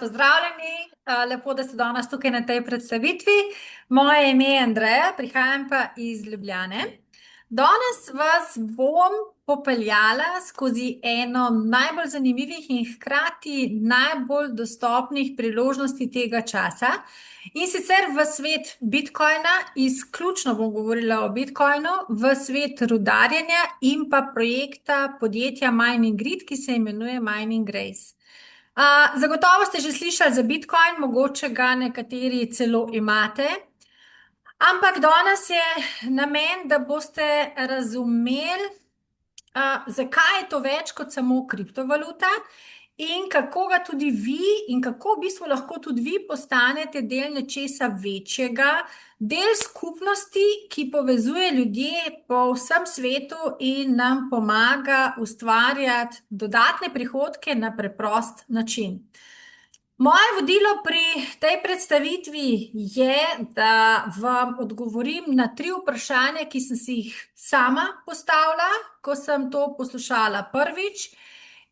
Pozdravljeni, lepo, da ste danes tukaj na tej predstavitvi. Moje ime je Andreja, prihajam pa iz Ljubljane. Danes vas bom popeljala skozi eno najbolj zanimivih in hkrati najbolj dostopnih priložnosti tega časa. In sicer v svet Bitcoina, izključno bom govorila o Bitcoinu, v svet rudarjenja in pa projekta podjetja Mining Grid, ki se imenuje Mining Race. Zagotovo ste že slišali za Bitcoin, mogoče ga nekateri celo imate, ampak danes je namen, da boste razumeli, zakaj je to več kot samo kriptovaluta in kako ga tudi vi in kako v bistvu lahko tudi vi postanete del nečesa večjega, del skupnosti, ki povezuje ljudje po vsem svetu in nam pomaga ustvarjati dodatne prihodke na preprost način. Moje vodilo pri tej predstavitvi je, da vam odgovorim na 3 vprašanja, ki sem si jih sama postavila, ko sem to poslušala prvič,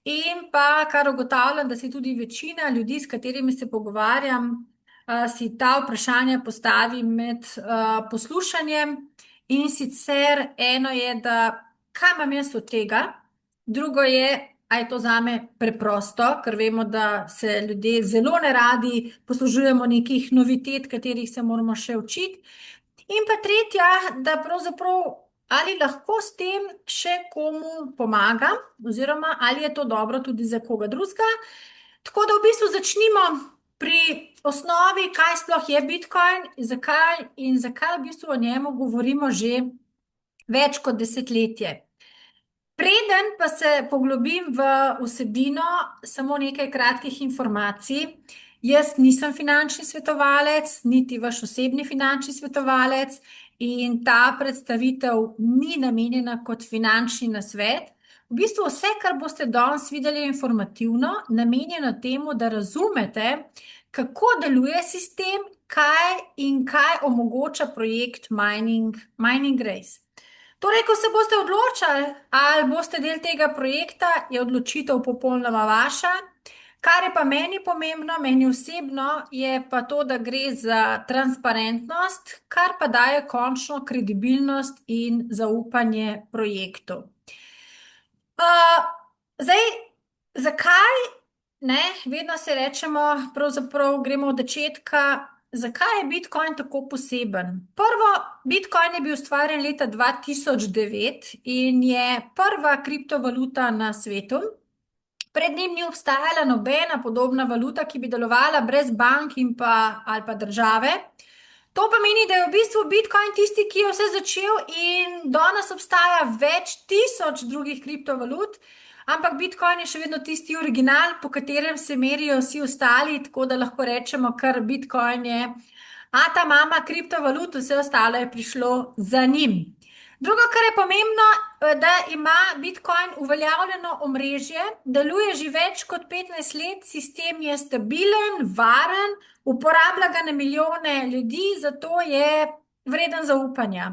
in pa kar ugotavljam, da si tudi večina ljudi, s katerimi se pogovarjam, si ta vprašanja postavi med poslušanjem. In sicer eno je, da kaj imam jaz od tega, drugo je, a je to zame preprosto, ker vemo, da se ljudje zelo neradi poslužujemo nekih novitet, katerih se moramo še učiti. In pa tretja, da pravzaprav ali lahko s tem še komu pomagam, oziroma ali je to dobro tudi za koga drugega. Tako da v bistvu začnimo pri osnovi, kaj sploh je Bitcoin, zakaj v bistvu o njemu govorimo že več kot desetletje. Preden pa se poglobim v vsebino, samo nekaj kratkih informacij. Jaz nisem finančni svetovalec, niti vaš osebni finančni svetovalec, in ta predstavitev ni namenjena kot finančni nasvet. V bistvu vse, kar boste danes videli, je informativno, namenjeno temu, da razumete, kako deluje sistem, kaj omogoča projekt Mining Race. Torej, ko se boste odločali, ali boste del tega projekta, je odločitev popolnoma vaša. Kar je pa meni pomembno, meni osebno, je pa to, da gre za transparentnost, kar pa daje končno kredibilnost in zaupanje projektu. Zakaj, vedno se rečemo, pravzaprav gremo od začetka, zakaj je Bitcoin tako poseben? Prvo, Bitcoin je bil ustvarjen leta 2009 in je prva kriptovaluta na svetu. Pred njim ni obstajala nobena podobna valuta, ki bi delovala brez bank ali pa države. To pomeni, da je v bistvu Bitcoin tisti, ki je vse začel, in danes obstaja več tisoč drugih kriptovalut, ampak Bitcoin je še vedno tisti original, po katerem se merijo vsi ostali, tako da lahko rečemo, kar Bitcoin je ata mama kriptovalut, vse ostalo je prišlo za njim. Drugo, kar je pomembno, da ima Bitcoin uveljavljeno omrežje, deluje že več kot 15 let, sistem je stabilen, varen, uporablja ga na milijone ljudi, zato je vreden zaupanja.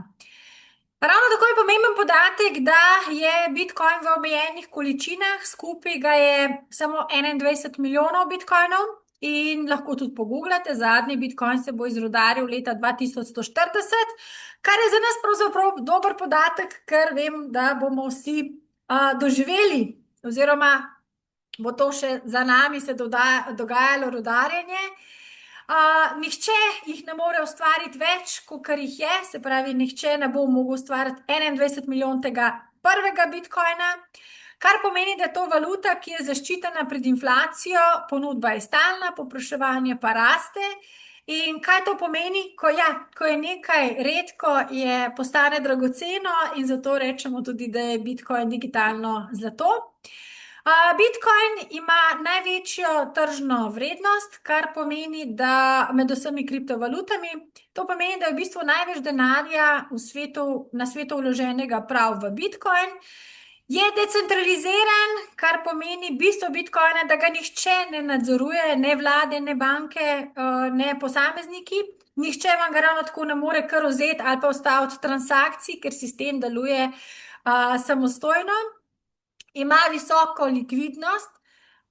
Ravno tako je pomemben podatek, da je Bitcoin v omejenih količinah, skupaj ga je samo 21 milijonov Bitcoinov. In lahko tudi pogooglate, zadnji Bitcoin se bo izrudaril leta 2140, kar je za nas pravzaprav dober podatek, ker vem, da bomo vsi doživeli, oziroma bo to še za nami se dogajalo rudarjenje. Nihče jih ne more ustvariti več, kakor jih je, se pravi, nihče ne bo mogel ustvariti 21 milijon tega prvega Bitcoina, kar pomeni, da je to valuta, ki je zaščitena pred inflacijo, ponudba je stalna, povpraševanje pa raste. In kaj to pomeni? Ko je nekaj redko, postane dragoceno, in zato rečemo tudi, da je Bitcoin digitalno zlato. Bitcoin ima največjo tržno vrednost, kar pomeni, da med vsemi kriptovalutami, to pomeni, da je v bistvu največ denarja na svetu vloženega prav v Bitcoin. Je decentraliziran, kar pomeni bistvo Bitcoina, da ga nihče ne nadzoruje, ne vlade, ne banke, ne posamezniki. Nihče vam ga ravno tako ne more kar vzeti ali pa ustaviti transakcij, ker sistem deluje samostojno. Ima visoko likvidnost,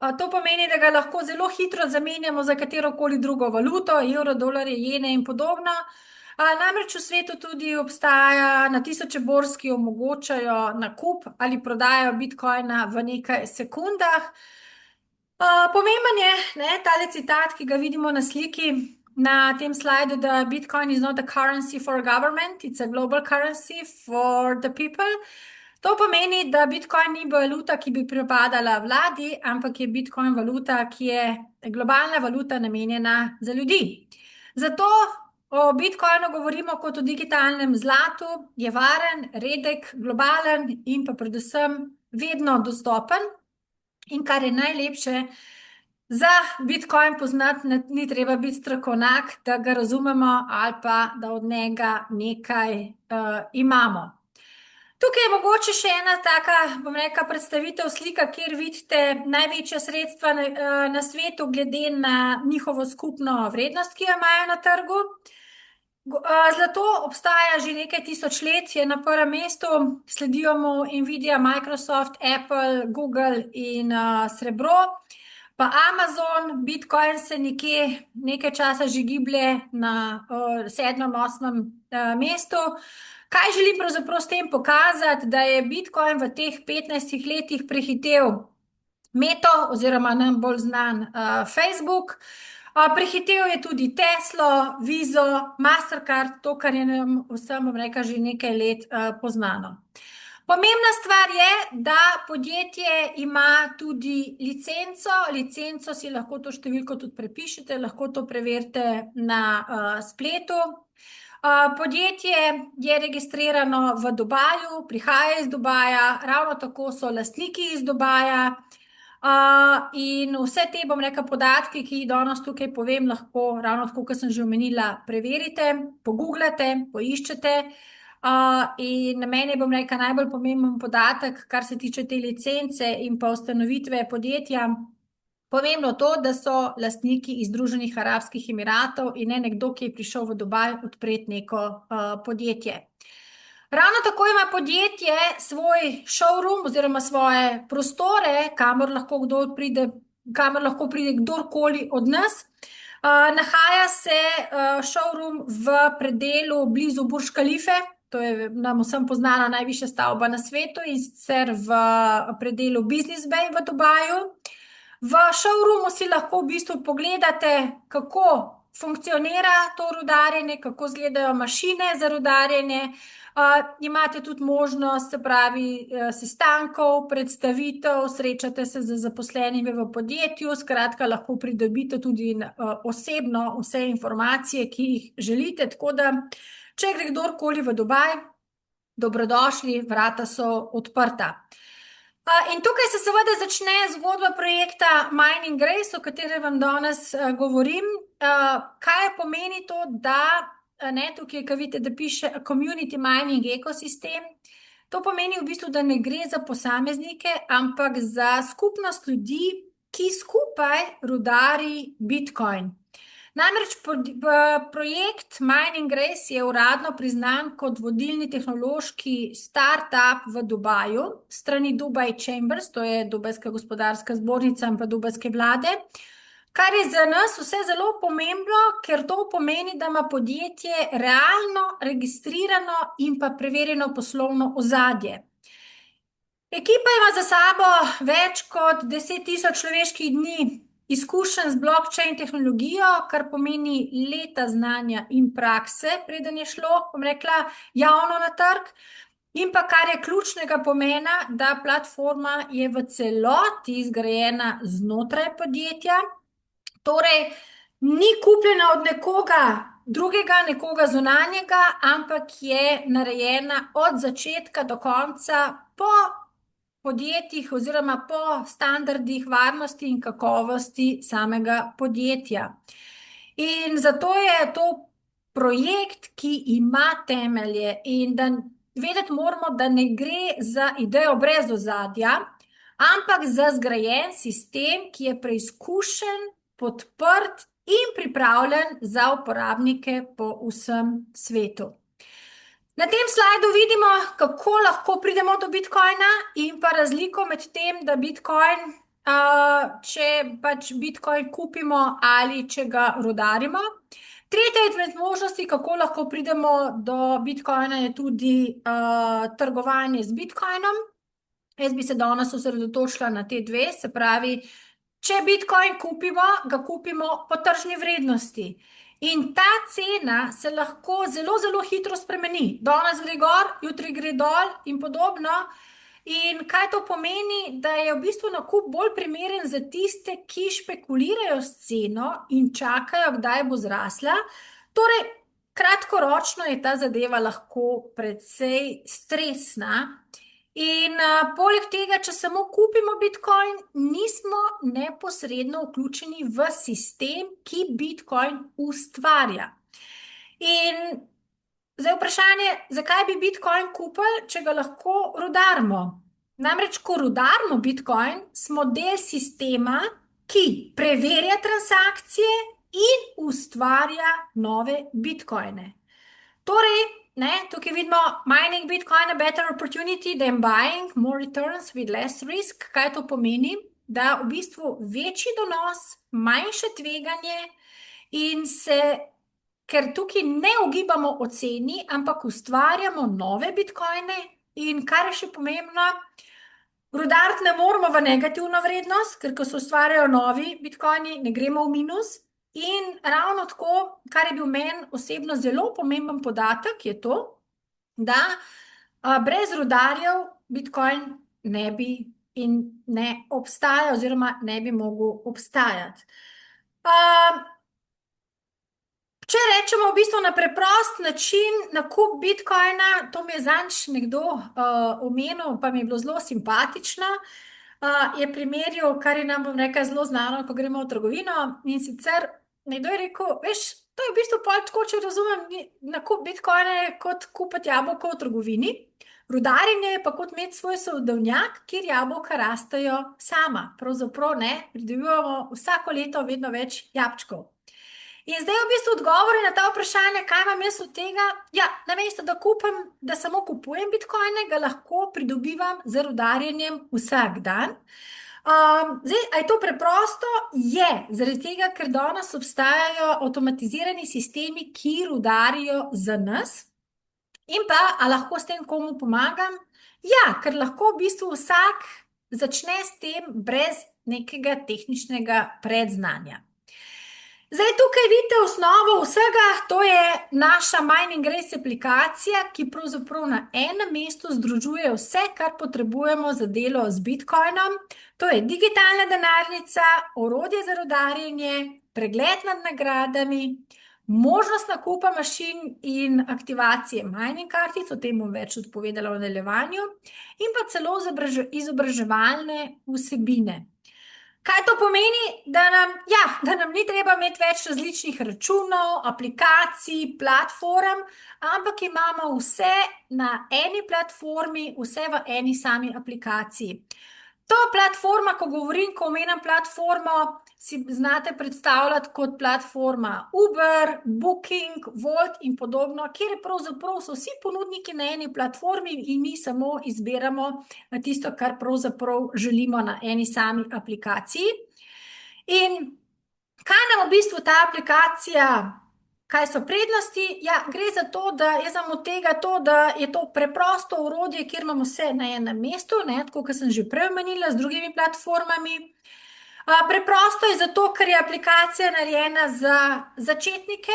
To pomeni, da ga lahko zelo hitro zamenjamo za katerokoli drugo valuto, evro, dolarje, jene in podobno. Namreč v svetu tudi obstaja na tisoče borz, ki omogočajo nakup ali prodajo bitcoina v nekaj sekundah. Pomemben je, ne, tale citat, ki ga vidimo na sliki na tem slajdu, da Bitcoin is not a currency for a government, it's a global currency for the people. To pomeni, da Bitcoin ni valuta, ki bi pripadala vladi, ampak je Bitcoin valuta, ki je globalna valuta namenjena za ljudi. Zato o Bitcoinu govorimo kot o digitalnem zlatu, je varen, redek, globalen in pa predvsem vedno dostopen. In kar je najlepše, za Bitcoin poznati ni treba biti strokovnjak, da ga razumemo ali pa da od njega nekaj imamo. Tukaj je mogoče še ena taka, bom rekla, predstavitev slika, kjer vidite največja sredstva na svetu glede na njihovo skupno vrednost, ki jo imajo na trgu. Zlato obstaja že nekaj tisoč let, je na prvem mestu, sledijo mu Nvidia, Microsoft, Apple, Google in srebro. Pa Amazon, Bitcoin se nekaj časa že giblje na 7., 8. mestu. Kaj želim pravzaprav s tem pokazati? Da je Bitcoin v teh 15 letih prehitel Meto oziroma nam bolj znan Facebook. Prehitel je tudi Teslo, Viso, Mastercard, to, kar je nam vsem, bom rekla, že nekaj let poznano. Pomembna stvar je, da podjetje ima tudi licenco si lahko to številko tudi prepišete, lahko to preverite na spletu. Podjetje je registrirano v Dubaju, prihaja iz Dubaja, ravno tako so lastniki iz Dubaja. In vse te, bom rekla, podatke, ki jih danes tukaj povem, lahko, ravno tako, kot sem že omenila, preverite, pogooglate, poiščete. In meni je, bom rekla, najbolj pomemben podatek, kar se tiče te licence in pa ustanovitve podjetja, pomembno to, da so lastniki iz Združenih arabskih emiratov in ne nekdo, ki je prišel v Dubaj odpreti neko podjetje. Ravno tako ima podjetje svoj showroom oziroma svoje prostore, kamor lahko pride kdorkoli od nas. Nahaja se showroom v predelu blizu Burj Khalife, to je nam vsem poznana najvišja stavba na svetu, in sicer v predelu Business Bay v Dubaju. V showroomu si lahko v bistvu pogledate, kako funkcionira to rudarjenje, kako izgledajo mašine za rudarjenje. Imate tudi možnost, se pravi, sestankov, predstavitev, srečate se z zaposlenimi v podjetju, skratka, lahko pridobite tudi osebno vse informacije, ki jih želite, tako da, če gre kdorkoli v Dubaj, dobrodošli, vrata so odprta. In tukaj se seveda začne zgodba projekta Mining Grace, o katerem vam danes govorim. Kaj pomeni to, da, ne, tukaj, ko vidite, da piše Community Mining Ecosystem, to pomeni v bistvu, da ne gre za posameznike, ampak za skupnost ljudi, ki skupaj rudari Bitcoin. Namreč projekt Mining Grace je uradno priznan kot vodilni tehnološki startup v Dubaju, strani Dubai Chambers, to je Dubajska gospodarska zbornica in pa dubajske vlade, kar je za nas vse zelo pomembno, ker to pomeni, da ima podjetje realno registrirano in pa preverjeno poslovno ozadje. Ekipa ima za sabo več kot 10.000 človeških dni izkušenj z blockchain tehnologijo, kar pomeni leta znanja in prakse, preden je šlo, bom rekla, javno na trg. In pa kar je ključnega pomena, da platforma je v celoti zgrajena znotraj podjetja, torej ni kupljena od nekoga drugega, nekoga zunanjega, ampak je narejena od začetka do konca po podjetjih oziroma po standardih varnosti in kakovosti samega podjetja. In zato je to projekt, ki ima temelje, in da vedeti moramo, da ne gre za idejo brez ozadja, ampak za zgrajen sistem, ki je preizkušen, podprt in pripravljen za uporabnike po vsem svetu. Na tem slajdu vidimo, kako lahko pridemo do Bitcoina in pa razliko med tem, da Bitcoin če pač Bitcoin kupimo ali če ga rudarimo. Tretja izmed možnosti, kako lahko pridemo do Bitcoina, je tudi trgovanje z Bitcoinom. Jaz bi se danes osredotočila na te dve, se pravi, če Bitcoin kupimo, ga kupimo po tržni vrednosti. In ta cena se lahko zelo, zelo hitro spremeni. Danes gre gor, jutri gre dol in podobno. In kaj to pomeni? Da je v bistvu nakup bolj primeren za tiste, ki špekulirajo s ceno in čakajo, kdaj bo zrasla. Torej, kratkoročno je ta zadeva lahko precej stresna. In poleg tega, če samo kupimo Bitcoin, nismo neposredno vključeni v sistem, ki Bitcoin ustvarja. In zdaj vprašanje, zakaj bi Bitcoin kupili, če ga lahko rudarimo? Namreč, ko rudarimo Bitcoin, smo del sistema, ki preverja transakcije in ustvarja nove Bitcoine. Torej, tukaj vidimo mining Bitcoin a better opportunity than buying more returns with less risk. Kaj to pomeni? Da v bistvu večji donos, manjše tveganje in ker tukaj ne ugibamo o ceni, ampak ustvarjamo nove Bitcoine in kar je še pomembno, rudariti ne moramo v negativno vrednost, ker ko se ustvarjajo novi Bitcoini, ne gremo v minus. In ravno tako, kar je bil meni osebno zelo pomemben podatek, je to, da brez rudarjev Bitcoin ne bi in ne obstaja oziroma ne bi mogel obstajati. Če rečemo v bistvu na preprost način nakup Bitcoina, to mi je zadnjič nekdo omenil, pa mi je bilo zelo simpatično, je primerjal, kar je nam, bom rekla, zelo znano, ko gremo v trgovino, in sicer nekdo je rekel, veš, to je v bistvu pol tako, če razumem, nakup Bitcoina je kot kupiti jabolko v trgovini, rudarjenje je pa kot imeti svoj sadovnjak, kjer jabolka rastejo sama. Pravzaprav ne, pridobivamo vsako leto vedno več jabčkov. In zdaj v bistvu odgovori na ta vprašanje, kaj imam jaz od tega? Ja, namesto da samo kupujem Bitcoine, ga lahko pridobivam z rudarjenjem vsak dan. Zdaj, a je to preprosto? Je, zaradi tega, ker danes obstajajo avtomatizirani sistemi, ki rudarijo za nas. In pa, a lahko s tem komu pomagam? Ja, ker lahko v bistvu vsak začne s tem brez nekega tehničnega predznanja. Zdaj, tukaj vidite osnovo vsega, to je naša Mining Race aplikacija, ki pravzaprav na enem mestu združuje vse, kar potrebujemo za delo z Bitcoinom. To je digitalna denarnica, orodje za rudarjenje, pregled nad nagradami, možnost nakupa mašin in aktivacije mining kartic, o tem bom več odpovedala v nadaljevanju, in pa celo izobraževalne vsebine. Kaj to pomeni? Da nam ni treba imeti več različnih računov, aplikacij, platform, ampak imamo vse na eni platformi, vse v eni sami aplikaciji. To platforma, ko omenjam platformo, si znate predstavljati kot platforma Uber, Booking, Wolt in podobno, kjer pravzaprav so vsi ponudniki na eni platformi in mi samo izbiramo tisto, kar pravzaprav želimo na eni sami aplikaciji. In kaj nam v bistvu ta aplikacija, kaj so prednosti? Ja, gre za to, da jaz imam od tega to, da je to preprosto orodje, kjer imamo vse na enem mestu, tako kot sem že prej omenila z drugimi platformami. Preprosto je zato, ker je aplikacija narejena za začetnike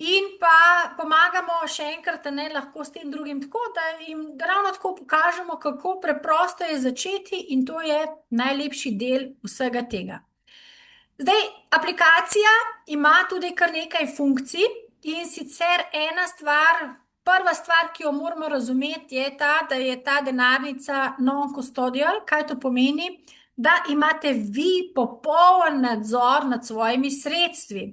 in pa pomagamo še enkrat, lahko s tem drugim tako, da jim ravno tako pokažemo, kako preprosto je začeti, in to je najlepši del vsega tega. Zdaj, aplikacija ima tudi kar nekaj funkcij, in sicer prva stvar, ki jo moramo razumeti, je ta, da je ta denarnica non-custodial. Kaj to pomeni? Da imate vi popoln nadzor nad svojimi sredstvi.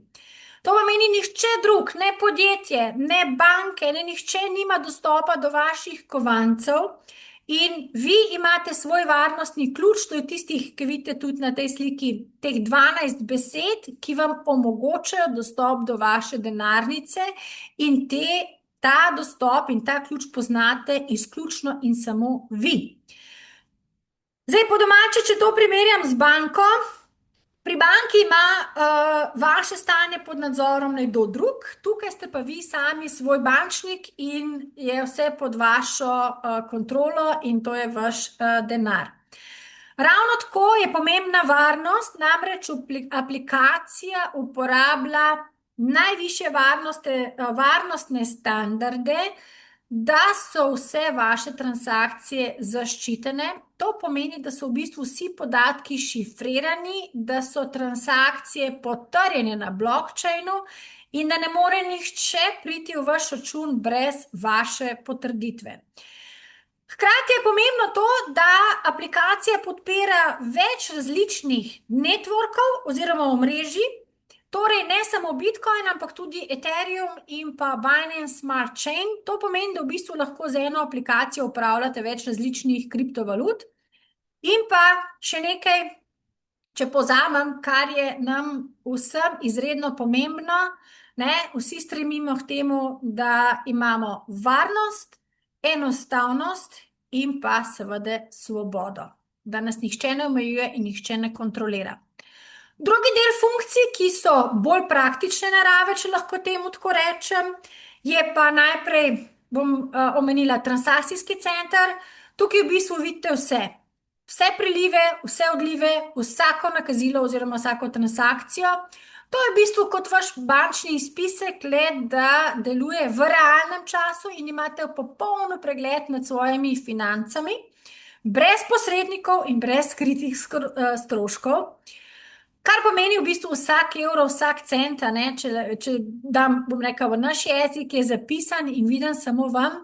To pomeni, nihče drug, ne podjetje, ne banke, ne nihče nima dostopa do vaših kovancev. In vi imate svoj varnostni ključ, to je tistih, ki vidite tudi na tej sliki, teh 12 besed, ki vam omogočajo dostop do vaše denarnice, in ta dostop in ta ključ poznate izključno in samo vi. Zdaj, po domače, če to primerjam z banko, pri banki ima vaše stanje pod nadzorom nekdo drug, tukaj ste pa vi sami svoj bančnik in je vse pod vašo kontrolo in to je vaš denar. Ravno tako je pomembna varnost, namreč aplikacija uporablja najvišje varnostne standarde, da so vse vaše transakcije zaščitene. To pomeni, da so v bistvu vsi podatki šifrirani, da so transakcije potrjene na blockchainu in da ne more nihče priti v vaš račun brez vaše potrditve. Hkrati je pomembno to, da aplikacija podpira več različnih networkov oziroma omrežij, torej ne samo Bitcoin, ampak tudi Ethereum in pa Binance Smart Chain. To pomeni, da v bistvu lahko z eno aplikacijo upravljate več različnih kriptovalut. In pa še nekaj, če povzamem, kar je nam vsem izredno pomembno, ne, vsi stremimo k temu, da imamo varnost, enostavnost in pa seveda svobodo, da nas nihče ne omejuje in nihče ne kontrolira. Drugi del funkcij, ki so bolj praktične narave, če lahko temu tako rečem, je pa najprej, bom omenila transakcijski center. Tukaj v bistvu vidite vse. Vse prilive, vse odlive, vsako nakazilo oziroma vsako transakcijo. To je v bistvu kot vaš bančni izpisek, le da deluje v realnem času in imate popoln pregled nad svojimi financami, brez posrednikov in brez skritih stroškov. Kar pomeni v bistvu vsak evro, vsak cent, če dam, bom rekel, v naš jezik, je zapisan in viden samo vam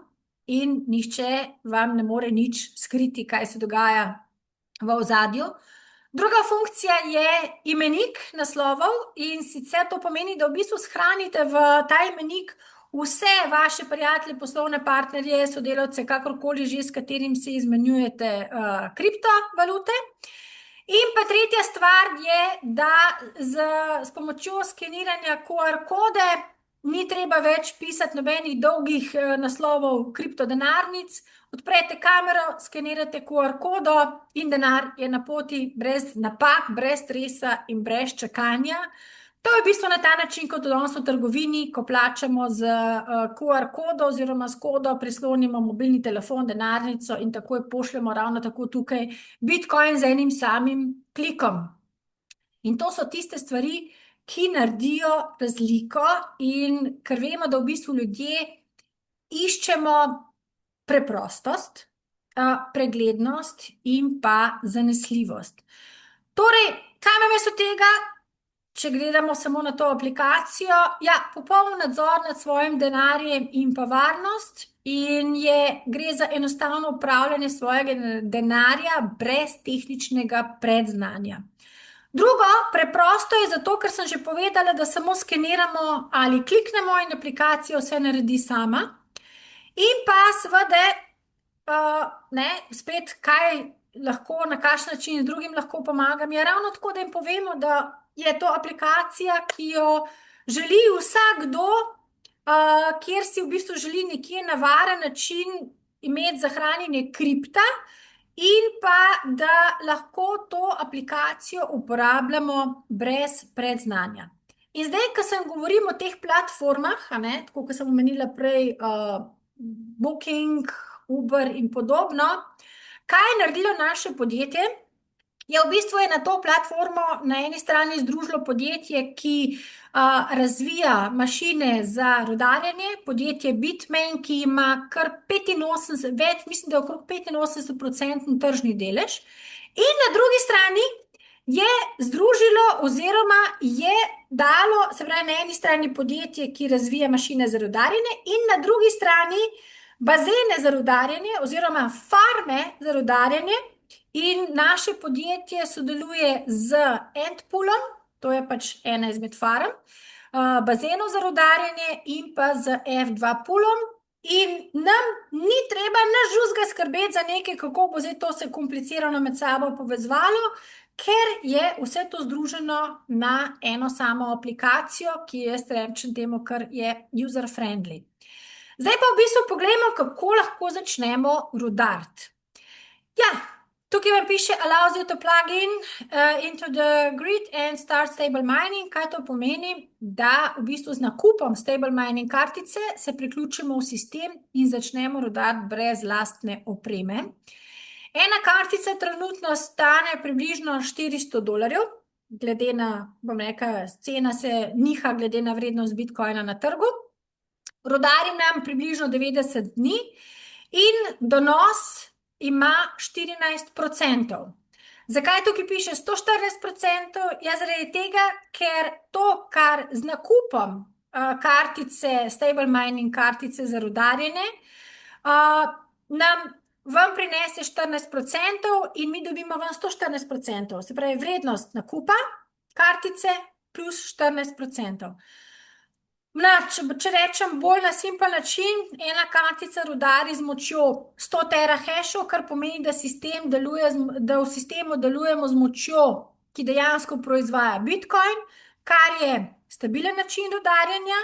in nihče vam ne more nič skriti, kaj se dogaja v ozadju. Druga funkcija je imenik naslovov in sicer to pomeni, da v bistvu shranite v ta imenik vse vaše prijatelje, poslovne partnerje, sodelavce, kakorkoli že, s katerim si izmenjujete kriptovalute. In pa tretja stvar je, da s pomočjo skeniranja QR kode ni treba več pisati nobenih dolgih naslovov kriptodenarnic. Odprete kamero, skenirate QR kodo in denar je na poti brez napak, brez stresa in brez čakanja. To je v bistvu na ta način, kot danes v trgovini, ko plačamo z QR kodo oziroma s kodo, prislonimo mobilni telefon, denarnico in takoj pošljemo ravno tako tukaj Bitcoin z enim samim klikom. In to so tiste stvari, ki naredijo razliko in ker vemo, da v bistvu ljudje iščemo preprostost, preglednost in pa zanesljivost. Torej, kaj namesto od tega? Če gledamo samo na to aplikacijo, ja, popoln nadzor nad svojim denarjem in pa varnost in gre za enostavno upravljanje svojega denarja brez tehničnega predznanja. Drugo, preprosto je zato, ker sem že povedala, da samo skeniramo ali kliknemo in aplikacija vse naredi sama. In pa seveda, spet kaj lahko, na kakšen način drugim lahko pomagam, je ravno tako, da jim povemo, da je to aplikacija, ki jo želi vsakdo, kjer si v bistvu želi nekje na varen način imeti zahranjene kripta in pa da lahko to aplikacijo uporabljamo brez predznanja. In zdaj, ko sem govorim o teh platformah, tako kot sem omenila prej, Booking, Uber in podobno, kaj je naredilo naše podjetje? Je v bistvu na to platformo na eni strani združilo podjetje, ki razvija mašine za rudarjenje, podjetje Bitmain, ki ima kar 85, mislim, da je okrog 85% tržni delež. In na drugi strani je združilo oziroma je dalo, se pravi, na eni strani podjetje, ki razvija mašine za rudarjenje in na drugi strani bazene za rudarjenje oziroma farme za rudarjenje. In naše podjetje sodeluje z Antpoolom, to je pač ena izmed farm, bazenov za rudarjenje in pa z F2 poolom. In nam ni treba nič drugega skrbeti za nekaj, kako bo zdaj to se komplicirano med sabo povezovalo, ker je vse to združeno na eno samo aplikacijo, ki je, rečem temu, kar je user-friendly. Zdaj pa v bistvu pogledamo, kako lahko začnemo rudariti. Ja, Tukaj vam piše allows you to plug in into the grid and start stable mining. Kaj to pomeni? Da v bistvu z nakupom stable mining kartice se priključimo v sistem in začnemo rodati brez lastne opreme. Ena kartica trenutno stane približno $400, glede na, bom rekla, cena se niha glede na vrednost Bitcoina na trgu. Rodari nam približno 90 dni in donos ima 14%. Zakaj tukaj piše 114%? Ja, zaradi tega, ker to, kar z nakupom kartice, stable mining kartice za rudarjenje, vam prinese 14% in mi dobimo vam 114%. Se pravi, vrednost nakupa kartice plus 14%. Če rečem bolj na simpel način, ena kartica rudari z močjo 100 terahashov, kar pomeni, da v sistemu delujemo z močjo, ki dejansko proizvaja Bitcoin, kar je stabilen način rudarjenja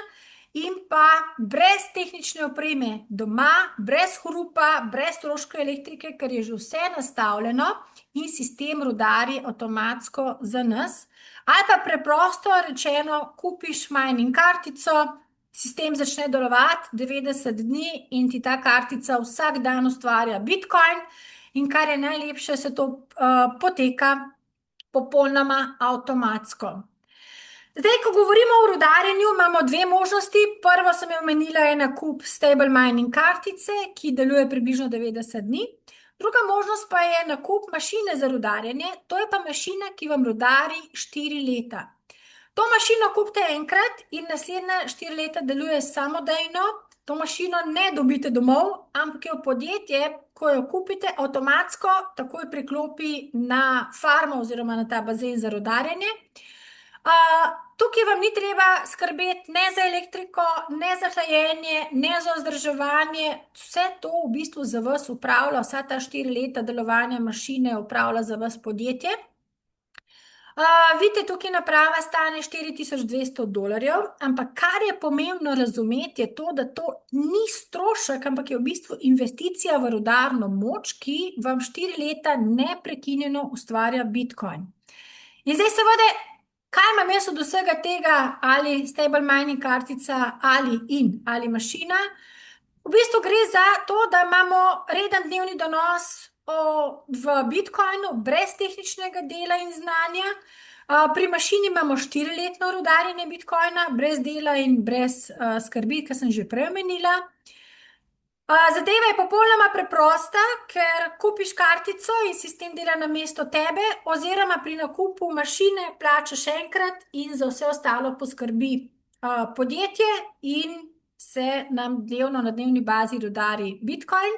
in pa brez tehnične opreme doma, brez hrupa, brez stroškov elektrike, ker je že vse nastavljeno in sistem rudari avtomatsko za nas. Ali pa preprosto rečeno, kupiš mining kartico, sistem začne delovati 90 dni in ti ta kartica vsak dan ustvarja Bitcoin in kar je najlepše, se to poteka popolnoma avtomatsko. Zdaj, ko govorimo o rudarjenju, imamo dve možnosti. Prvo sem jo omenila je nakup stable mining kartice, ki deluje približno 90 dni. Druga možnost pa je nakup mašine za rudarjenje, to je pa mašina, ki vam rudari 4 leta. To mašino kupite enkrat in naslednja 4 leta deluje samodejno. To mašino ne dobite domov, ampak jo podjetje, ko jo kupite, avtomatsko takoj priklopi na farmo oziroma na ta bazen za rudarjenje. Tukaj vam ni treba skrbeti ne za elektriko, ne za hlajenje, ne za vzdrževanje. Vse to v bistvu za vas upravlja, vsa ta 4 leta delovanja mašine upravlja za vas podjetje. Vidite, tukaj naprava stane $4200, ampak kar je pomembno razumeti je to, da to ni strošek, ampak je v bistvu investicija v rudarno moč, ki vam 4 leta neprekinjeno ustvarja Bitcoin. In zdaj seveda, kaj imam jaz od vsega tega, ali stable mining kartica, ali mašina? V bistvu gre za to, da imamo reden dnevni donos v Bitcoinu, brez tehničnega dela in znanja. Pri mašini imamo 4-letno rudarjenje Bitcoina, brez dela in brez skrbi, kar sem že prej omenila. Zadeva je popolnoma preprosta, ker kupiš kartico in sistem dela namesto tebe, oziroma pri nakupu mašine plačaš enkrat in za vse ostalo poskrbi podjetje in se nam na dnevni bazi rudari Bitcoin.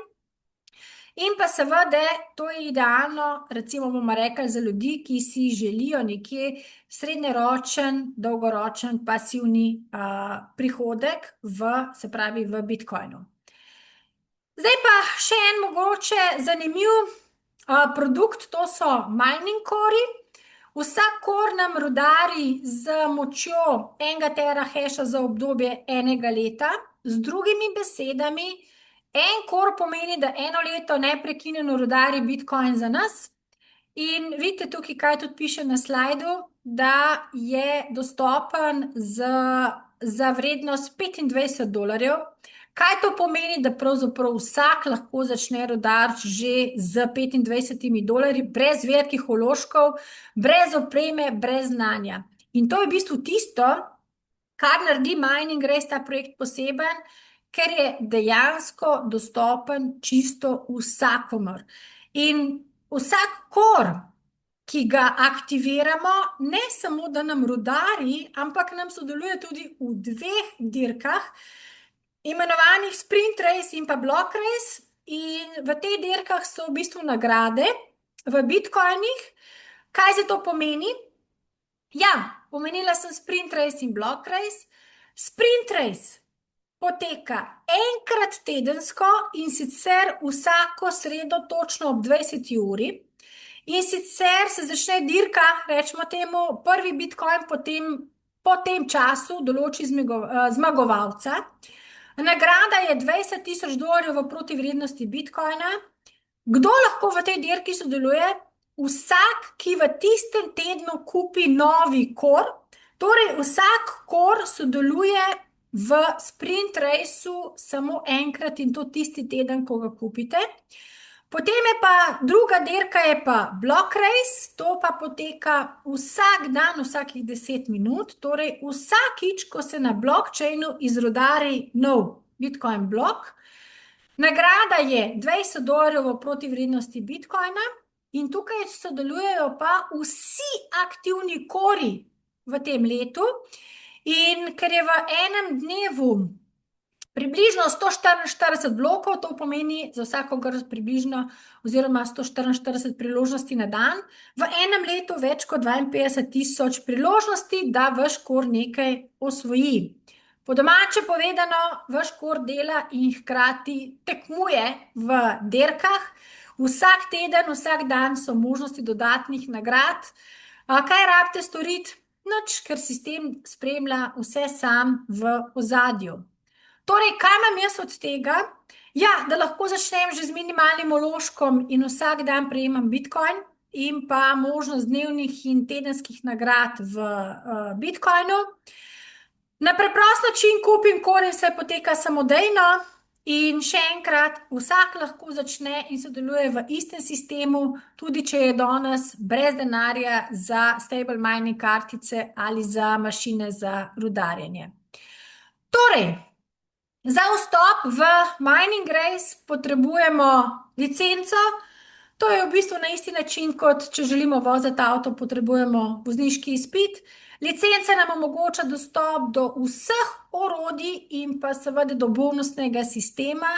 In pa seveda, to je idealno, recimo bomo rekli, za ljudi, ki si želijo nekje srednjeročen, dolgoročen, pasivni prihodek se pravi v Bitcoinu. Zdaj pa še en mogoče zanimiv produkt, to so mining cori. Vsak core nam rudari z močjo 1 terahasha za obdobje 1 leta. Z drugimi besedami, en core pomeni, da 1 leto neprekinjeno rudari Bitcoin za nas. In vidite tukaj, kaj tudi piše na slajdu, da je dostopen za vrednost $25. Kaj to pomeni, da pravzaprav vsak lahko začne rudariti že z $25, brez velikih vložkov, brez opreme, brez znanja. In to je v bistvu tisto, kar naredi mining res ta projekt poseben, ker je dejansko dostopen čisto vsakomur. In vsak core, ki ga aktiviramo, ne samo, da nam rudari, ampak nam sodeluje tudi v 2 dirkah, imenovanih Sprint Race in pa Block Race, in v teh dirkah so v bistvu nagrade v Bitcoinih. Kaj za to pomeni? Ja, omenila sem Sprint Race in Block Race. Sprint Race poteka enkrat tedensko in sicer vsako sredo točno ob 20. uri. In sicer se začne dirka, rečemo temu, prvi Bitcoin po tem času določi zmagovalca. Nagrada je $20,000 v protivrednosti Bitcoina. Kdo lahko v tej dirki sodeluje? Vsak, ki v tistem tednu kupi novi kor, torej vsak kor sodeluje v sprint raceu samo enkrat in to tisti teden, ko ga kupite. Potem je pa druga dirka, je pa block race, to pa poteka vsak dan, vsakih 10 minut, torej vsakič, ko se na blockchainu izrodari nov Bitcoin blok, nagrada je $20 v protivrednosti Bitcoina in tukaj sodelujejo pa vsi aktivni kori v tem letu in ker je v enem dnevu približno 144 blokov, to pomeni za vsakogar približno oziroma 144 priložnosti na dan, v enem letu več kot 52.000 priložnosti, da vaš kor nekaj osvoji. Po domače povedano, vaš kor dela in hkrati tekmuje v dirkah. Vsak teden, vsak dan so možnosti dodatnih nagrad. Kaj rabite storiti? Nič, ker sistem spremlja vse sam v ozadju. Torej, kaj imam jaz od tega? Ja, da lahko začnem že z minimalnim vložkom in vsak dan prejemam Bitcoin in pa možnost dnevnih in tedenskih nagrad v Bitcoinu. Na preprost način kupim kor in vse poteka samodejno in še enkrat, vsak lahko začne in sodeluje v istem sistemu, tudi če je danes brez denarja za stable mining kartice ali za mašine za rudarjenje. Torej, za vstop v mining race potrebujemo licenco. To je v bistvu na isti način, kot če želimo voziti avto, potrebujemo vozniški izpit. Licenca nam omogoča dostop do vseh orodij in pa seveda do bonusnega sistema.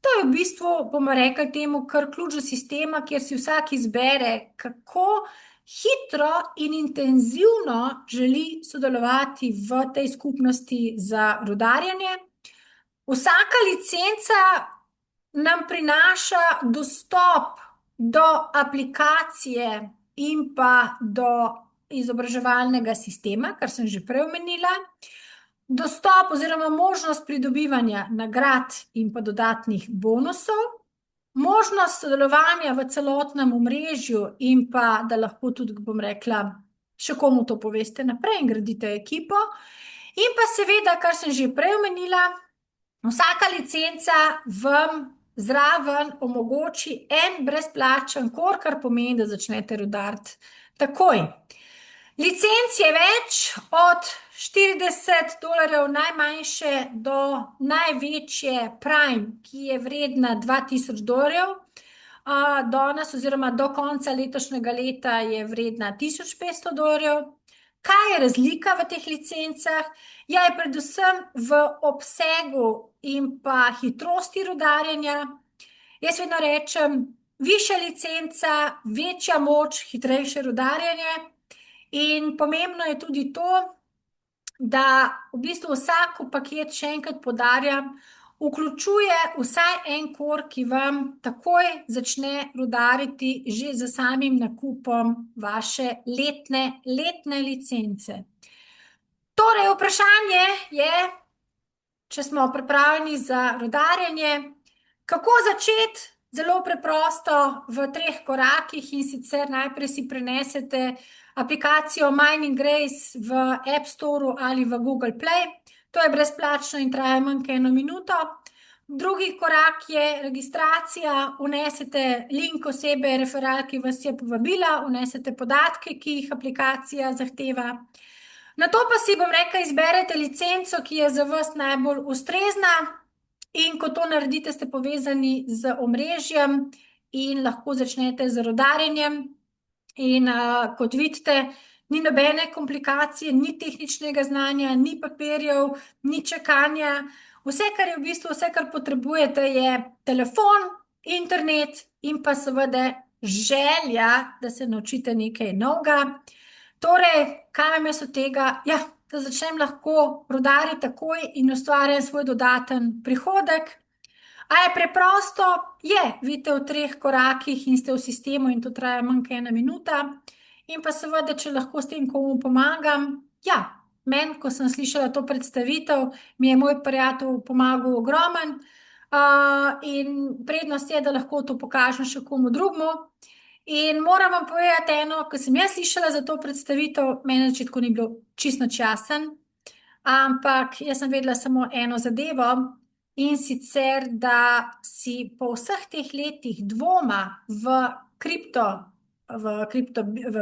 To je v bistvu, bomo rekli temu, kar ključ do sistema, kjer si vsak izbere, kako hitro in intenzivno želi sodelovati v tej skupnosti za rudarjenje. Vsaka licenca nam prinaša dostop do aplikacije in pa do izobraževalnega sistema, kar sem že prej omenila, dostop oziroma možnost pridobivanja nagrad in pa dodatnih bonusov, možnost sodelovanja v celotnem omrežju in pa, da lahko tudi, bom rekla, še komu to poveste naprej in gradite ekipo. In pa seveda, kar sem že prej omenila, vsaka licenca vam zraven omogoči en brezplačen kor, kar pomeni, da začnete rudariti takoj. Licenc je več od $40 najmanjše do največje Prime, ki je vredna $2000. Danes oziroma do konca letošnjega leta je vredna $1500. Kaj je razlika v teh licencah? Ja, je predvsem v obsegu in pa hitrosti rudarjenja. Jaz vedno rečem, višja licenca, večja moč, hitrejše rudarjenje. In pomembno je tudi to, da v bistvu vsak paket, še enkrat poudarjam, vključuje vsaj en kor, ki vam takoj začne rudariti že z samim nakupom vaše letne licence. Torej, vprašanje je, če smo pripravljeni za rudarjenje, kako začeti? Zelo preprosto v 3 korakih in sicer najprej si prenesete aplikacijo Mining Race v App Store ali v Google Play. To je brezplačno in traja manj kot 1 minuto. Drugi korak je registracija, vnesete link osebe, referat, ki vas je povabila, vnesete podatke, ki jih aplikacija zahteva. Nato pa si, bom rekla, izberete licenco, ki je za vas najbolj ustrezna. In ko to naredite, ste povezani z omrežjem in lahko začnete z rudarjenjem. In kot vidite, ni nobene komplikacije, ni tehničnega znanja, ni papirjev, ni čakanja. Vse, kar je v bistvu, vse, kar potrebujete, je telefon, internet in pa seveda želja, da se naučite nekaj novega. Torej, kaj vam jaz od tega? Ja, da začnem lahko rudariti takoj in ustvarjam svoj dodaten prihodek. A je preprosto? Je, vidite v 3 korakih in ste v sistemu in to traja manj kot 1 minuta. In pa seveda, če lahko s tem komu pomagam, ja, meni, ko sem slišala to predstavitev, mi je moj prijatelj pomagal ogromen. in prednost je, da lahko to pokažem še komu drugemu. In moram vam povedati eno, ko sem jaz slišala za to predstavitev, meni na začetku ni bilo čisto jasen, ampak jaz sem vedela samo eno zadevo, in sicer, da si po vseh teh letih dvoma v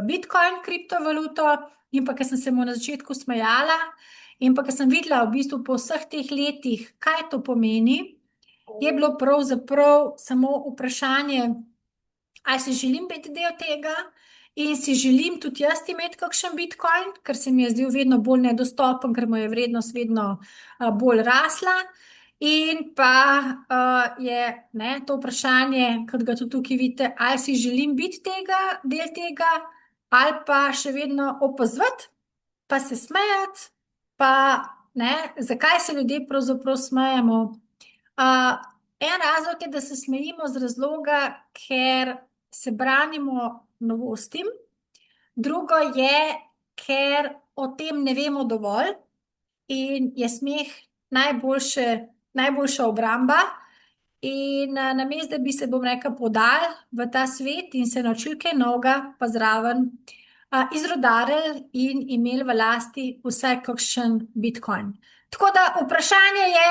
Bitcoin, kriptovaluto, in pa ker sem se mu na začetku smejala, in pa ker sem videla v bistvu po vseh teh letih, kaj to pomeni, je bilo pravzaprav samo vprašanje, ali si želim biti del tega in si želim tudi jaz imeti kakšen Bitcoin, ker se mi je zdel vedno bolj nedostopen, ker mu je vrednost vedno bolj rasla. In pa je to vprašanje, kot ga tudi tukaj vidite, ali si želim biti del tega, ali pa še vedno opazovati, pa se smejati, pa zakaj se ljudje pravzaprav smejemo. En razlog je, da se smejimo z razloga, ker se branimo novostim, drugo je, ker o tem ne vemo dovolj in je smeh najboljša obramba. In namesto, da bi se, bom rekla, podali v ta svet in se naučili kaj novega, pa zraven izrudarili in imeli v lasti vsaj kakšen Bitcoin. Tako da vprašanje je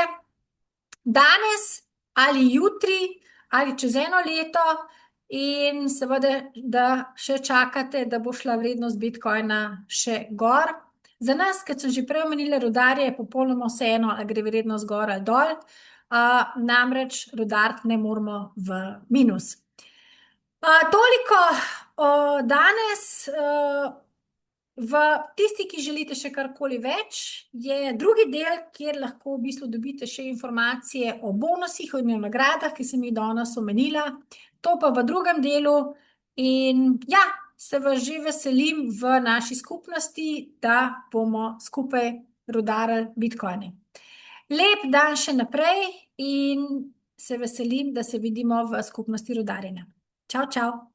danes ali jutri ali čez eno leto, in seveda, da še čakate, da bo šla vrednost Bitcoina še gor. Za nas, kot sem že prej omenila, rudarje je popolnoma vseeno, ali gre vrednost gor ali dol, namreč rudariti ne moramo v minus. Toliko danes. Tisti, ki želite še karkoli več, je drugi del, kjer lahko v bistvu dobite še informacije o bonusih in o nagradah, ki sem jih danes omenila. To pa v drugem delu. In ja, se vas že veselim v naši skupnosti, da bomo skupaj rudarili Bitcoine. Lep dan še naprej in se veselim, da se vidimo v skupnosti rudarjenja. Čau, čau.